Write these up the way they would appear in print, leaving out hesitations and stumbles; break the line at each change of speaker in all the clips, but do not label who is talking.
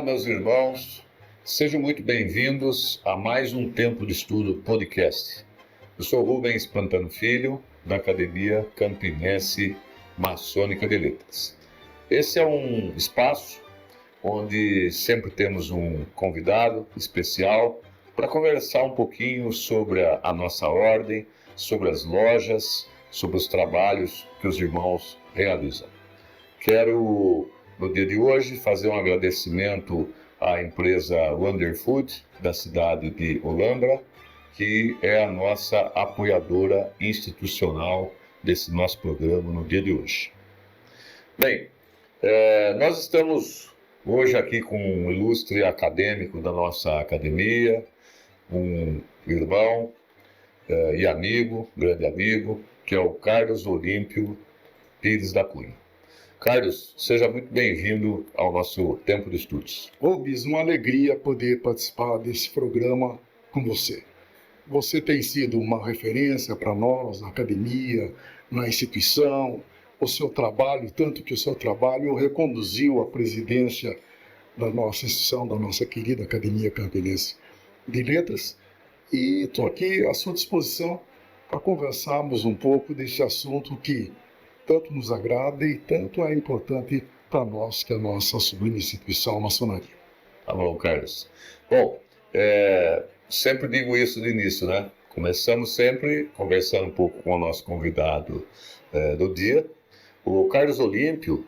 meus irmãos, sejam muito bem-vindos a mais um Tempo de Estudo Podcast. Eu sou Rubens Pantano Filho, da Academia Campinense Maçônica de Letras. Esse é um espaço onde sempre temos um convidado especial para conversar um pouquinho sobre a nossa ordem, sobre as lojas, sobre os trabalhos que os irmãos realizam. Quero, no dia de hoje, fazer um agradecimento à empresa Wonder Food, da cidade de Olambra, que é a nossa apoiadora institucional desse nosso programa no dia de hoje. Bem, nós estamos hoje aqui com um ilustre acadêmico da nossa academia, um irmão e amigo, grande amigo, que é o Carlos Olímpio Pires da Cunha. Carlos, seja muito bem-vindo ao nosso Tempo de Estudos.
Rubens, uma alegria poder participar desse programa com você. Você tem sido uma referência para nós na academia, na instituição, o seu trabalho, tanto que o seu trabalho reconduziu a presidência da nossa instituição, da nossa querida Academia Campinense de Letras, e estou aqui à sua disposição para conversarmos um pouco desse assunto que tanto nos agrada e tanto é importante para nós, que é a nossa sublime instituição, a maçonaria.
Tá bom, Carlos. Bom, sempre digo isso de início, né? Começamos sempre conversando um pouco com o nosso convidado do dia. O Carlos Olímpio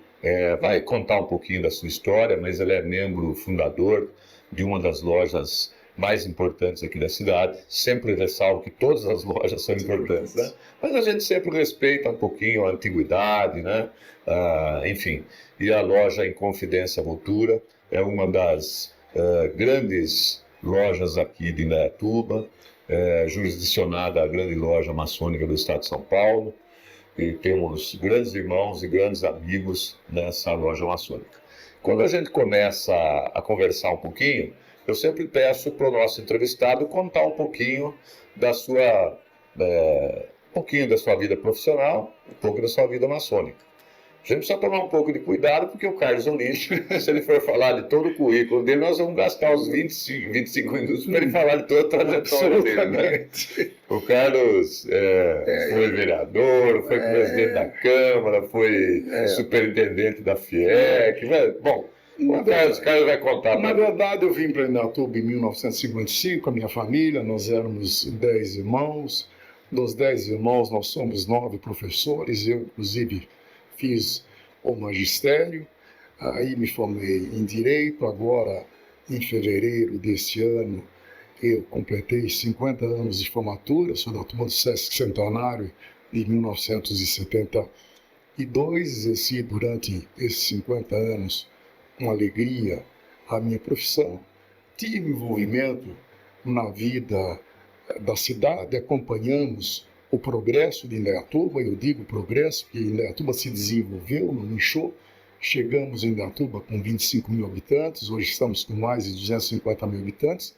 vai contar um pouquinho da sua história, mas ele é membro fundador de uma das lojas mais importantes aqui da cidade. Sempre ressalvo que todas as lojas são importantes, né? Mas a gente sempre respeita um pouquinho a antiguidade, né? Enfim, e a loja Inconfidência Vultura é uma das grandes lojas aqui de Indaiatuba, jurisdicionada a grande loja maçônica do estado de São Paulo, e temos grandes irmãos e grandes amigos nessa loja maçônica. Quando a gente começa a conversar um pouquinho, eu sempre peço para o nosso entrevistado contar um pouquinho da sua vida profissional, um pouco da sua vida maçônica. A gente precisa tomar um pouco de cuidado, porque o Carlos Olímpio, se ele for falar de todo o currículo dele, nós vamos gastar uns 25 minutos para ele falar de toda a trajetória dele, né? O Carlos foi vereador, foi presidente da Câmara, foi superintendente da FIEC. Bom, o Carlos vai contar.
Na verdade, eu vim para Indaiatuba em 1955, com a minha família, nós éramos 10 irmãos. Dos 10 irmãos, nós somos 9 professores, eu, inclusive, fiz o magistério, aí me formei em Direito. Agora, em fevereiro deste ano, eu completei 50 anos de formatura, sou da turma do Sesc Centenário de 1972, exerci durante esses 50 anos com alegria a minha profissão. Tive envolvimento na vida da cidade, acompanhamos o progresso de Indaiatuba. Eu digo progresso porque Indaiatuba se desenvolveu, não inchou. Chegamos em Indaiatuba com 25 mil habitantes, hoje estamos com mais de 250 mil habitantes,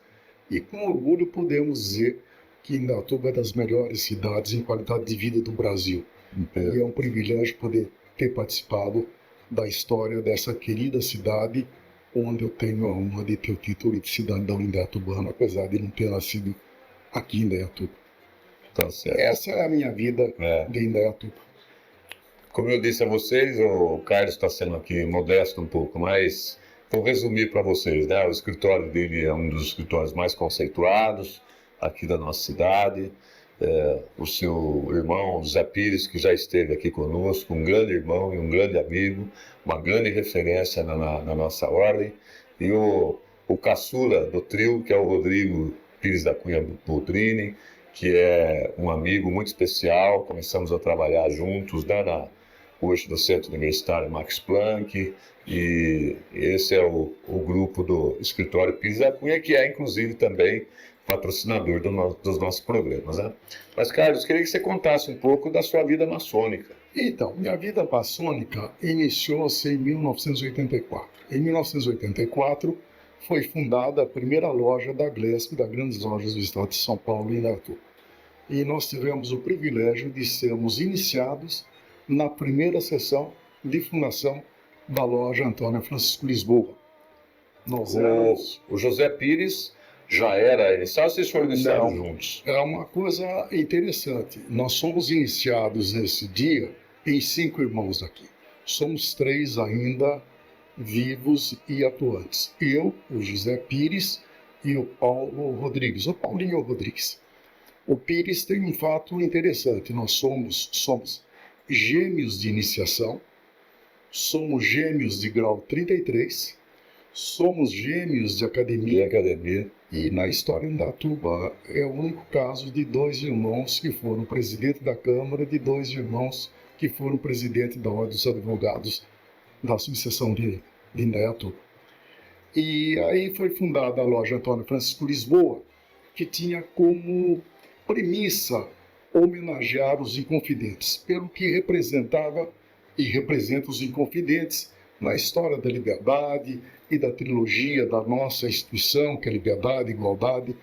e com orgulho podemos dizer que Indaiatuba é das melhores cidades em qualidade de vida do Brasil. E é um privilégio poder ter participado da história dessa querida cidade, onde eu tenho a honra de ter o título de cidadão indaiatubano, apesar de não ter nascido aqui em Indaiatuba.
Tá certo.
Essa é a minha vida de Indaiatuba.
Como eu disse a vocês, o Carlos está sendo aqui modesto um pouco, mas vou resumir para vocês, né? O escritório dele é um dos escritórios mais conceituados aqui da nossa cidade. O seu irmão Zé Pires, que já esteve aqui conosco, um grande irmão e um grande amigo, uma grande referência na nossa ordem, e o caçula do trio, que é o Rodrigo Pires da Cunha Boldrini, que é um amigo muito especial. Começamos a trabalhar juntos, né, hoje no Centro Universitário Max Planck, e esse é o grupo do Escritório Pires da Cunha, que é inclusive também patrocinador dos nossos programas, né? Mas, Carlos, queria que você contasse um pouco da sua vida maçônica.
Então, minha vida maçônica iniciou-se em 1984. Em 1984, foi fundada a primeira loja da Glesp, das grandes lojas do estado de São Paulo, em Indaiatuba. E nós tivemos o privilégio de sermos iniciados na primeira sessão de fundação da loja Antônio Francisco Lisboa. Nós éramos...
O José Pires já era iniciado, vocês foram iniciados juntos?
É uma coisa interessante. Nós somos iniciados nesse dia em 5 irmãos aqui. Somos 3 ainda vivos e atuantes. Eu, o José Pires e o Paulo Rodrigues, o Paulinho Rodrigues. O Pires tem um fato interessante. Nós somos gêmeos de iniciação, somos gêmeos de grau 33, somos gêmeos de academia. E na história da Indaiatuba é o único caso de 2 irmãos que foram presidente da Câmara, de 2 irmãos que foram presidente da Ordem dos Advogados da subseção de Indaiatuba. E aí foi fundada a loja Antônio Francisco Lisboa, que tinha como premissa homenagear os Inconfidentes, pelo que representava e representa os Inconfidentes na história da liberdade e da trilogia da nossa instituição, que é liberdade, igualdade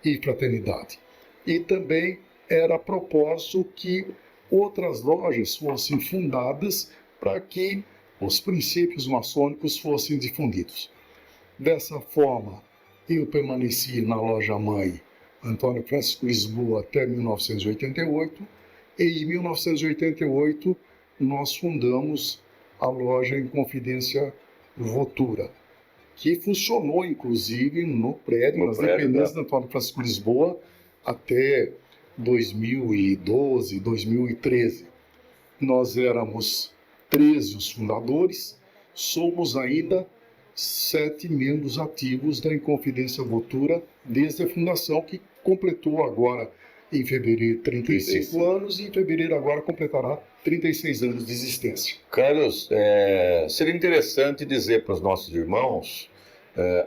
e fraternidade. E também era propósito que outras lojas fossem fundadas para que os princípios maçônicos fossem difundidos. Dessa forma, eu permaneci na loja mãe Antônio Francisco Lisboa até 1988, e em 1988 nós fundamos a loja Inconfidência Votura, que funcionou inclusive no prédio das dependências da Antônio Francisco Lisboa até 2012, 2013. Nós éramos 13 os fundadores, somos ainda 7 membros ativos da Inconfidência Votura desde a fundação, que completou agora em fevereiro 35 anos, e em fevereiro agora completará 36 anos de existência.
Carlos, seria interessante dizer para os nossos irmãos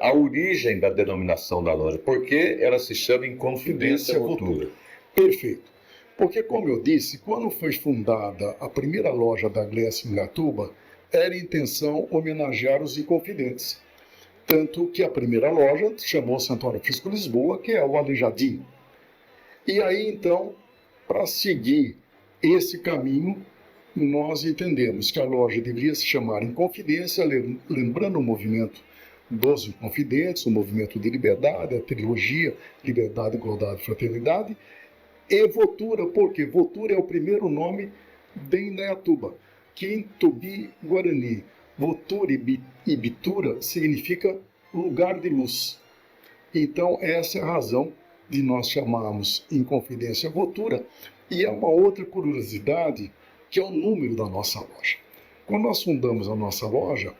a origem da denominação da loja, por que ela se chama Inconfidência Votura.
Perfeito. Porque, como eu disse, quando foi fundada a primeira loja da Glécia em Indaiatuba, era a intenção homenagear os Inconfidentes. Tanto que a primeira loja chamou-se Antônio Francisco Lisboa, que é o Aleijadinho. E aí, então, para seguir esse caminho, nós entendemos que a loja deveria se chamar Inconfidência, lembrando o movimento dos Inconfidentes, o movimento de liberdade, a trilogia Liberdade, Igualdade e Fraternidade, e Votura, porque Votura é o primeiro nome de Indaiatuba, que em Tupi-Guarani, Votura e Bitura significa lugar de luz. Então, essa é a razão de nós chamarmos Inconfidência Votura. E é uma outra curiosidade, que é o número da nossa loja. Quando nós fundamos a nossa loja,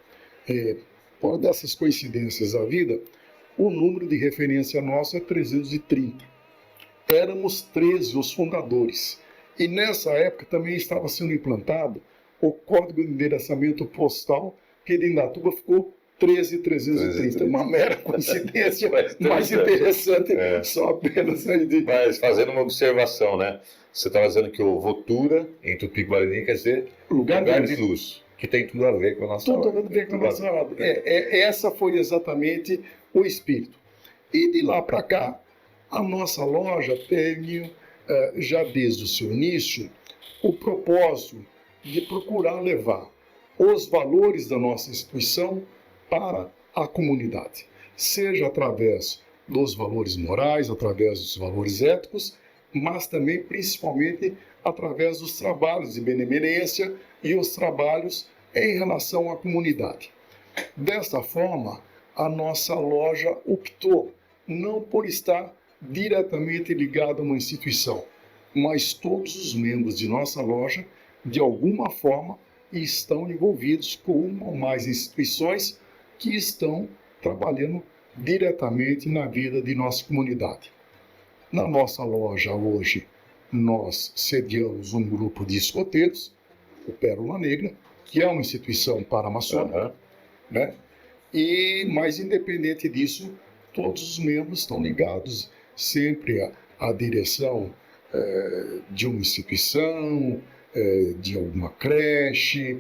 por dessas coincidências da vida, o número de referência nosso é 330. Éramos 13 os fundadores. E nessa época também estava sendo implantado o Código de Endereçamento Postal, que de Indaiatuba ficou 13.330. Uma mera coincidência, mais interessante, só apenas aí de...
Mas fazendo uma observação, né? Você estava dizendo que o Votura, em Tupi-Guarani, quer dizer lugar de luz, que tem tudo a ver com a nossa
Tudo a ver com a nossa obra. Essa foi exatamente o espírito. E de lá para cá, a nossa loja tem, já desde o seu início, o propósito de procurar levar os valores da nossa instituição para a comunidade, seja através dos valores morais, através dos valores éticos, mas também, principalmente, através dos trabalhos de benemerência e os trabalhos em relação à comunidade. Desta forma, a nossa loja optou não por estar diretamente ligada a uma instituição, mas todos os membros de nossa loja, de alguma forma, estão envolvidos com uma ou mais instituições que estão trabalhando diretamente na vida de nossa comunidade. Na nossa loja hoje, nós sediamos um grupo de escoteiros, o Pérola Negra, que é uma instituição paramaçônica, né? E, mais independente disso, todos os membros estão ligados sempre à direção de uma instituição, de alguma creche,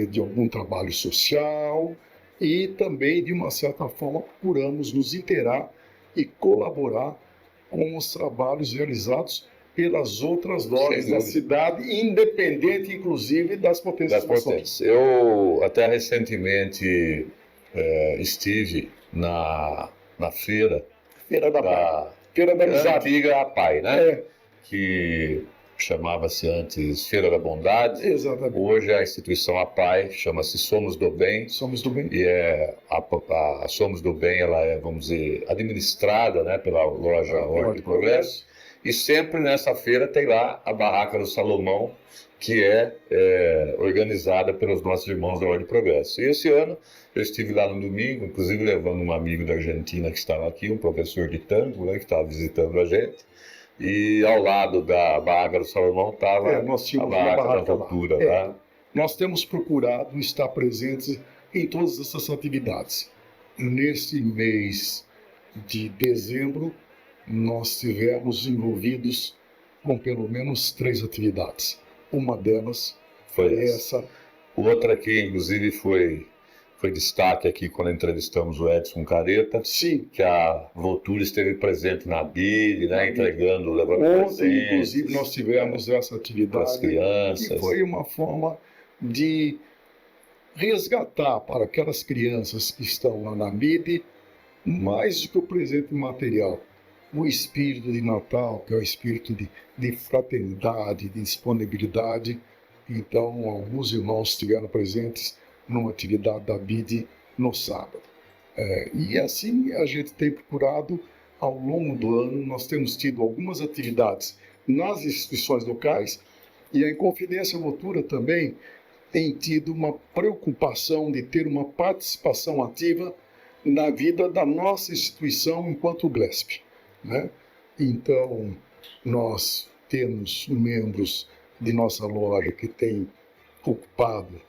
de algum trabalho social, e também, de uma certa forma, procuramos nos inteirar e colaborar com os trabalhos realizados pelas outras lojas da cidade, independente, inclusive, das potências maçônicas.
Eu, até recentemente, estive na feira
Feira da Pai. Feira da Amizade.
antiga APAI, né?
É,
Que chamava-se antes Feira da Bondade.
exatamente.
Hoje a instituição APAI chama-se Somos do Bem.
Somos do bem.
E a Somos do Bem, ela é, vamos dizer, administrada, né, pela loja Horta e Progresso. E sempre nessa feira tem lá a Barraca do Salomão, que é organizada pelos nossos irmãos da Horta e Progresso. E esse ano eu estive lá no domingo, inclusive levando um amigo da Argentina que estava aqui, um professor de tango, né, que estava visitando a gente. E ao lado da Barraca do Salomão estava
Nós
a
tínhamos uma
Barraca da
barraca lá.
Cultura, tá?
Nós temos procurado estar presentes em todas essas atividades. Nesse mês de dezembro, nós tivemos envolvidos com pelo menos 3 atividades. Uma delas foi essa.
Outra que, inclusive, foi destaque aqui quando entrevistamos o Edson Careta,
Sim.
que a Voltura esteve presente na BID, né, entregando, levando
Ontem,
presentes,
inclusive, nós tivemos essa
para as
atividade.
crianças.
E foi uma forma de resgatar para aquelas crianças que estão lá na BID, mais do que o presente material, o espírito de Natal, que é o espírito de fraternidade, de disponibilidade. Então, alguns irmãos estiveram presentes numa atividade da BID no sábado. E assim a gente tem procurado, ao longo do ano, nós temos tido algumas atividades nas instituições locais, e a Inconfidência Voltura também tem tido uma preocupação de ter uma participação ativa na vida da nossa instituição enquanto GLESP, né? Então, nós temos membros de nossa loja que têm ocupado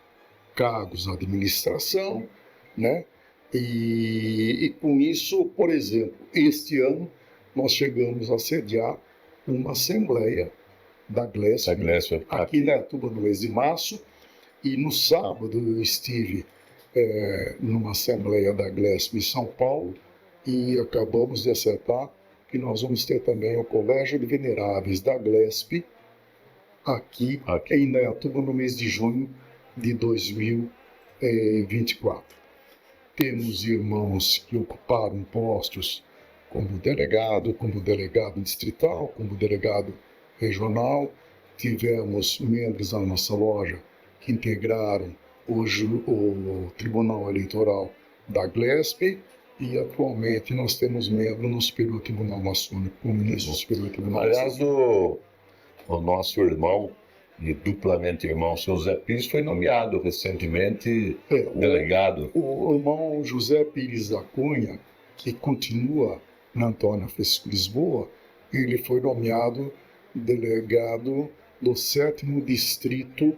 cargos na administração, né? E com isso, por exemplo, este ano nós chegamos a sediar uma assembleia da GLESP aqui em Indaiatuba, no mês de março, e no sábado eu estive numa assembleia da GLESP em São Paulo, e acabamos de acertar que nós vamos ter também o Colégio de Veneráveis da GLESP aqui em Indaiatuba no mês de junho de 2024. Temos irmãos que ocuparam postos como delegado distrital, como delegado regional. Tivemos membros da nossa loja que integraram o Tribunal Eleitoral da GLESP, e atualmente nós temos membros no Superior Tribunal Maçônico, como ministro do Superior Tribunal
Aliás, o nosso irmão, e duplamente irmão, seu Zé Pires, foi nomeado recentemente delegado.
O irmão José Pires da Cunha, que continua na Antônia Francisco Lisboa, ele foi nomeado delegado do 7º Distrito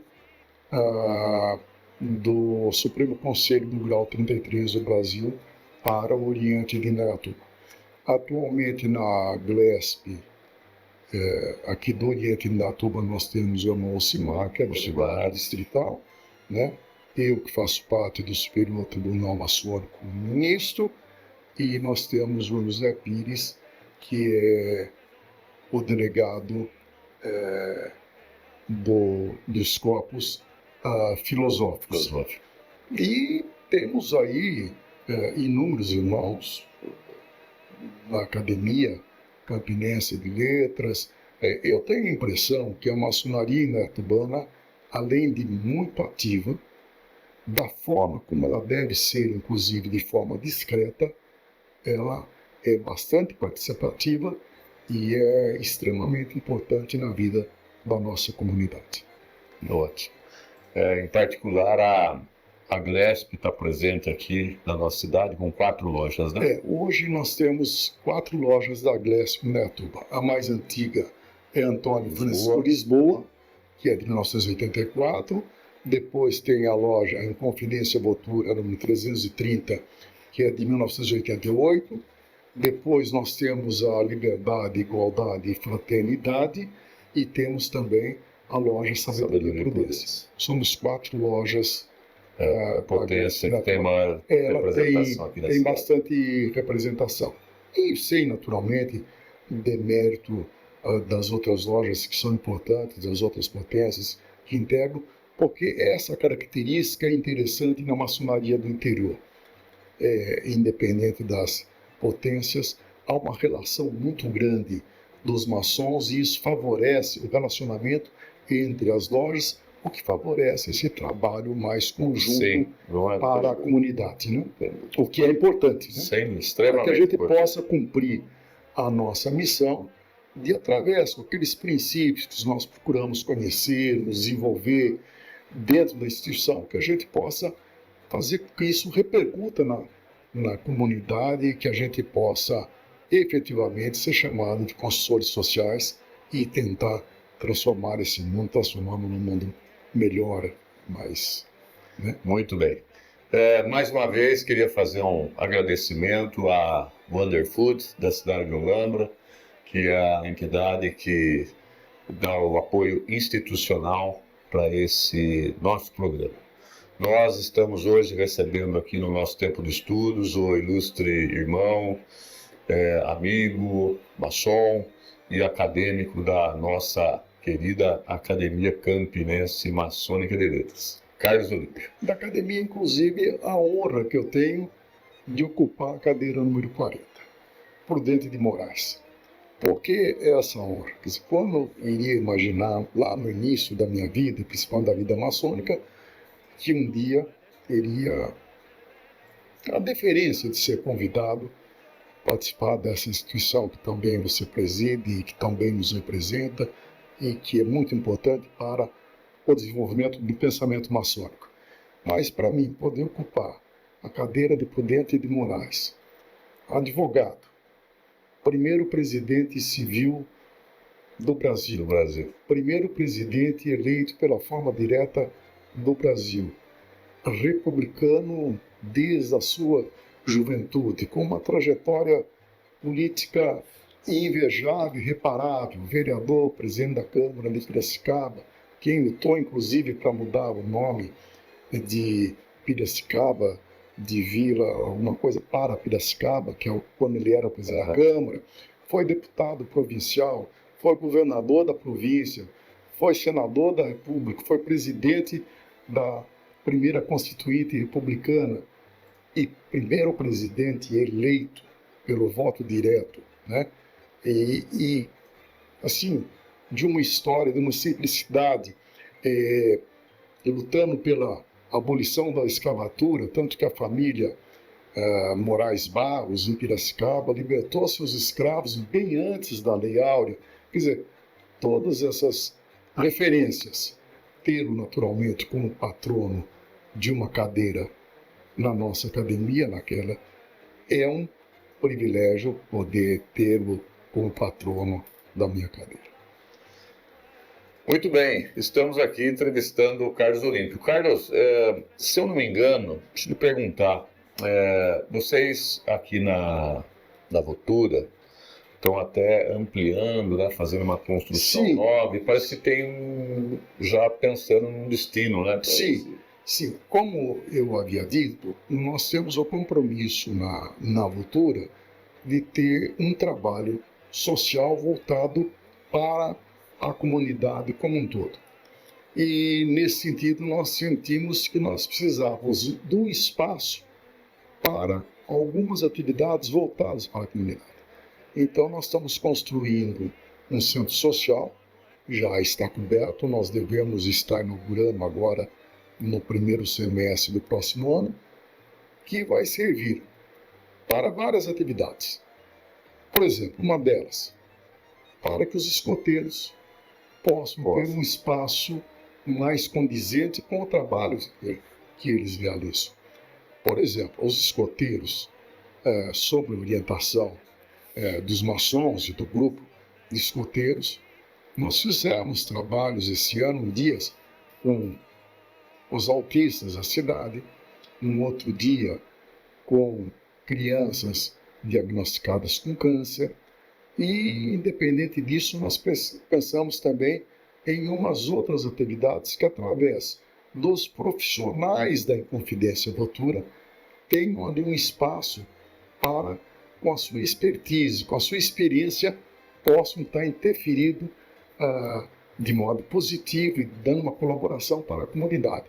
do Supremo Conselho do Grau 33 do Brasil para o Oriente de Indaiatuba. Atualmente na GLESP, aqui do Oriente de Indaiatuba, nós temos o irmão Ocimar, que é do Tribunal Distrital, né? Eu que faço parte do Superior Tribunal Maçônico como ministro, e nós temos o José Pires, que é o delegado dos corpos filosóficos. E temos aí inúmeros irmãos da Academia Campinense de Letras. Eu tenho a impressão que a maçonaria indaiatubana, além de muito ativa, da forma como ela deve ser, inclusive de forma discreta, ela é bastante participativa e é extremamente importante na vida da nossa comunidade.
Ótimo. Em particular, a GLESP está presente aqui na nossa cidade com 4 lojas, né?
Hoje nós temos 4 lojas da GLESP em Indaiatuba. A mais antiga é Antônio Francisco Lisboa, que é de 1984. Depois tem a loja Inconfidência Voltura, número 330, que é de 1988. Depois nós temos a Liberdade, Igualdade e Fraternidade. E temos também a loja Sabedoria e Prudência. Somos 4 lojas.
A potência que tem maior representação aqui na cidade.
Tem bastante representação. E sem, naturalmente, demérito das outras lojas que são importantes, das outras potências que integram, porque essa característica é interessante na maçonaria do interior. independente das potências, há uma relação muito grande dos maçons e isso favorece o relacionamento entre as lojas, o que favorece esse trabalho mais conjunto para a comunidade, né? O que é importante, né?
Sim, extremamente
para que a gente
importante.
possa cumprir a nossa missão de, através daqueles princípios que nós procuramos conhecer, nos desenvolver dentro da instituição, que a gente possa fazer com que isso repercuta na comunidade, que a gente possa efetivamente ser chamado de construtores sociais e tentar transformar esse mundo, transformá-lo num mundo melhor, mais... né?
Muito bem. Mais uma vez, queria fazer um agradecimento à Wonder Food, da cidade de Olambra, que é a entidade que dá o apoio institucional para esse nosso programa. Nós estamos hoje recebendo aqui no nosso tempo de estudos o ilustre irmão, amigo, maçom e acadêmico da nossa querida Academia Campinense Maçônica de Letras, Carlos Olímpio.
Da academia, inclusive, a honra que eu tenho de ocupar a cadeira número 40, Prudente de Moraes. Por que essa honra? Porque quando eu iria imaginar, lá no início da minha vida, principalmente da vida maçônica, que um dia teria a deferência de ser convidado a participar dessa instituição que também você preside e que também nos representa e que é muito importante para o desenvolvimento do pensamento maçônico. Mas, para mim, poder ocupar a cadeira de Prudente de Moraes, advogado, primeiro presidente civil do Brasil, primeiro presidente eleito pela forma direta do Brasil, republicano desde a sua juventude, com uma trajetória política invejável, irreparável, vereador, presidente da Câmara de Piracicaba, quem lutou inclusive para mudar o nome de Piracicaba, de Vila, alguma coisa para Piracicaba, que é quando ele era presidente da Câmara, foi deputado provincial, foi governador da província, foi senador da República, foi presidente da primeira Constituinte Republicana e primeiro presidente eleito pelo voto direto, né? E assim, de uma história, de uma simplicidade, lutando pela abolição da escravatura, tanto que a família Moraes Barros, em Piracicaba, libertou seus escravos bem antes da Lei Áurea. Quer dizer, todas essas referências, tê-lo naturalmente como patrono de uma cadeira na nossa academia, naquela, é um privilégio poder tê-lo como patrono da minha cadeira.
Muito bem, estamos aqui entrevistando o Carlos Olímpio. Carlos, se eu não me engano, deixa eu lhe perguntar, vocês aqui na Votura estão até ampliando, né, fazendo uma construção nova, e parece que tem já pensando num destino, né?
Sim, como eu havia dito, nós temos o compromisso na Votura de ter um trabalho social voltado para a comunidade como um todo. E, nesse sentido, nós sentimos que nós precisávamos do espaço para algumas atividades voltadas para a comunidade. Então, nós estamos construindo um centro social, já está coberto, nós devemos estar inaugurando agora no primeiro semestre do próximo ano, que vai servir para várias atividades. Por exemplo, uma delas, para que os escoteiros possam ter um espaço mais condizente com o trabalho que eles realizam. Por exemplo, os escoteiros, sob orientação dos maçons e do grupo de escoteiros, nós fizemos trabalhos esse ano, dias, com os autistas da cidade, um outro dia com crianças diagnosticadas com câncer, e, independente disso, nós pensamos também em umas outras atividades que, através dos profissionais da Inconfidência Votura, tenham ali um espaço para, com a sua expertise, com a sua experiência, possam estar interferindo de modo positivo e dando uma colaboração para a comunidade.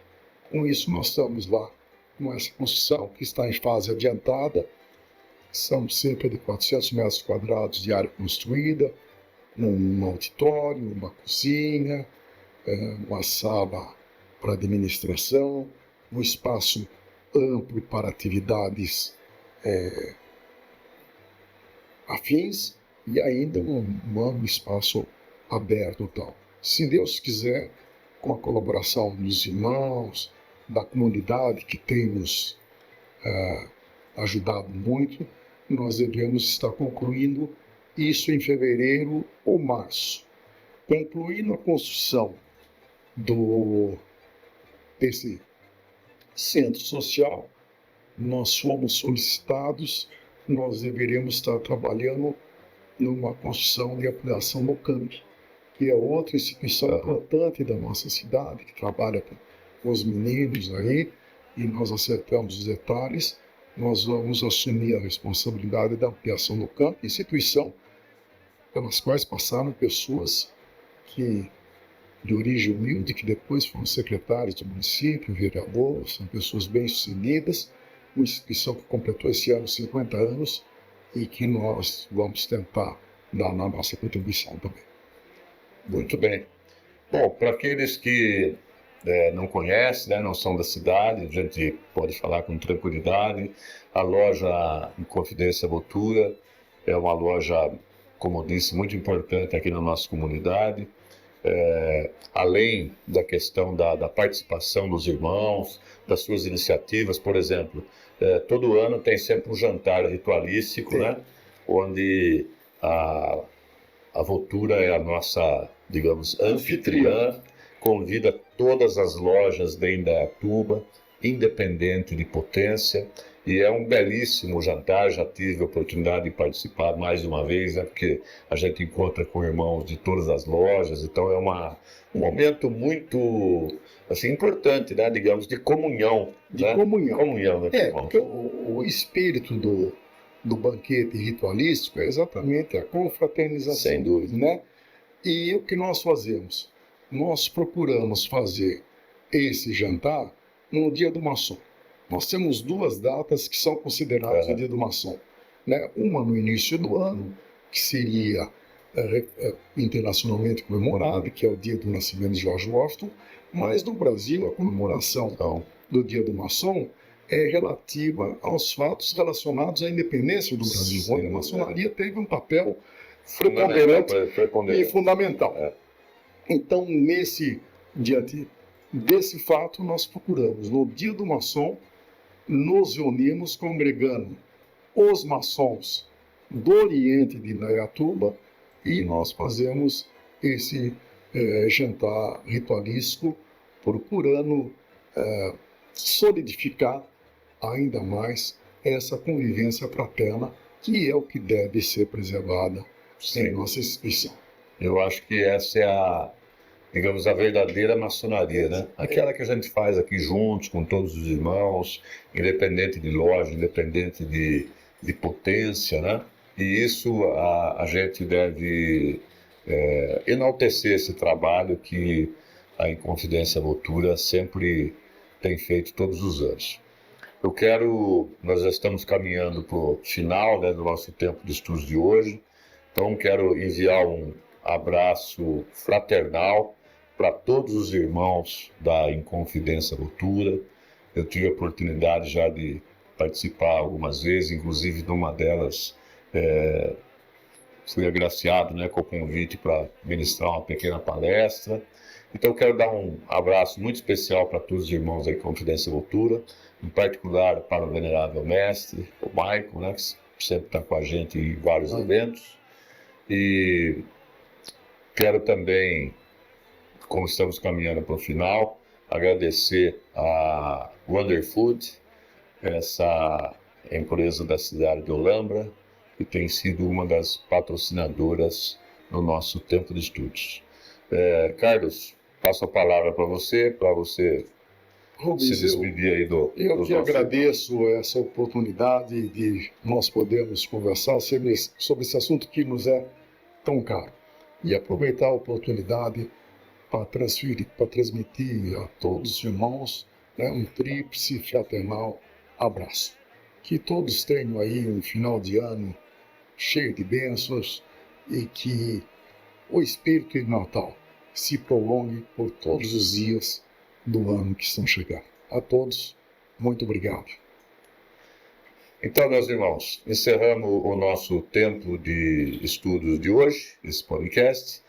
Com isso, nós estamos lá com essa construção que está em fase adiantada. São cerca de 400 metros quadrados de área construída, um auditório, uma cozinha, uma sala para administração, um espaço amplo para atividades afins e ainda um amplo espaço aberto e tal. Se Deus quiser, com a colaboração dos irmãos, da comunidade que tem nos ajudado muito, nós devemos estar concluindo isso em fevereiro ou março. Concluindo a construção desse centro social, nós fomos solicitados, nós deveremos estar trabalhando numa construção de ampliação no CAMP, que é outra instituição importante da nossa cidade, que trabalha com os meninos aí, e nós acertamos os detalhes. Nós vamos assumir a responsabilidade da ampliação do CAMP, instituição pelas quais passaram pessoas de origem humilde, que depois foram secretários do município, vereadores, são pessoas bem-sucedidas, uma instituição que completou esse ano 50 anos e que nós vamos tentar dar na nossa contribuição também.
Muito bem. Bom, para aqueles que não conhecem, né, não são da cidade, a gente pode falar com tranquilidade. A loja Inconfidência Votura é uma loja, como eu disse, muito importante aqui na nossa comunidade. Além da questão da participação dos irmãos, das suas iniciativas, por exemplo, todo ano tem sempre um jantar ritualístico, né, onde a Votura é a nossa, digamos, anfitriã, convida todas as lojas de Indaiatuba, independente de potência, e é um belíssimo jantar. Já tive a oportunidade de participar mais de uma vez, né, porque a gente encontra com irmãos de todas as lojas, então é um momento muito assim, importante, né, digamos, de comunhão. Comunhão, né,
porque o espírito do banquete ritualístico é exatamente a confraternização.
Sem dúvida.
Né? E o que nós fazemos? Nós procuramos fazer esse jantar no Dia do Maçom. Nós temos 2 datas que são consideradas o Dia do Maçom. Né? Uma no início do ano, que seria internacionalmente comemorada, que é o dia do nascimento de George Washington, mas no Brasil a comemoração do Dia do Maçom é relativa aos fatos relacionados à independência do Brasil, onde a maçonaria teve um papel preponderante e fundamental. Então, diante desse fato, nós procuramos, no Dia do Maçom, nos reunimos congregando os maçons do Oriente de Indaiatuba e nós fazemos esse jantar ritualístico, procurando solidificar ainda mais essa convivência fraterna, que é o que deve ser preservada em nossa instituição.
Eu acho que essa é digamos, a verdadeira maçonaria, né? Aquela que a gente faz aqui juntos, com todos os irmãos, independente de loja, independente de potência, né? E isso a gente deve enaltecer esse trabalho que a Inconfidência Votura sempre tem feito todos os anos. Nós já estamos caminhando para o final, né, do nosso tempo de estudos de hoje, então quero enviar um abraço fraternal para todos os irmãos da Inconfidência Votura. Eu tive a oportunidade já de participar algumas vezes, inclusive numa delas fui agraciado, né, com o convite para ministrar uma pequena palestra. Então eu quero dar um abraço muito especial para todos os irmãos da Inconfidência Votura, em particular para o venerável mestre, o Maicon, né, que sempre está com a gente em vários eventos. E quero também, como estamos caminhando para o final, agradecer a Wonder Food, essa empresa da cidade de Olambra, que tem sido uma das patrocinadoras no nosso tempo de estudos. Carlos, passo a palavra para você
Rubens,
se despedir aí
eu que agradeço essa oportunidade de nós podermos conversar sobre esse assunto que nos é tão caro. E aproveitar a oportunidade para transmitir a todos os irmãos né, um tríplice fraternal abraço. Que todos tenham aí um final de ano cheio de bênçãos e que o espírito de Natal se prolongue por todos os dias do ano que estão chegando. A todos, muito obrigado.
Então, meus irmãos, encerramos o nosso tempo de estudos de hoje, esse podcast,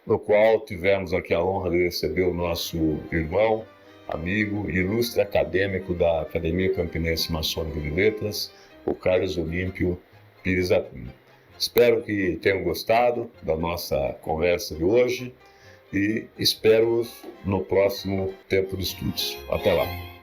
no qual tivemos aqui a honra de receber o nosso irmão, amigo e ilustre acadêmico da Academia Campinense Maçônica de Letras, o Carlos Olímpio Pires Aquino. Espero que tenham gostado da nossa conversa de hoje e espero-os no próximo tempo de estudos. Até lá!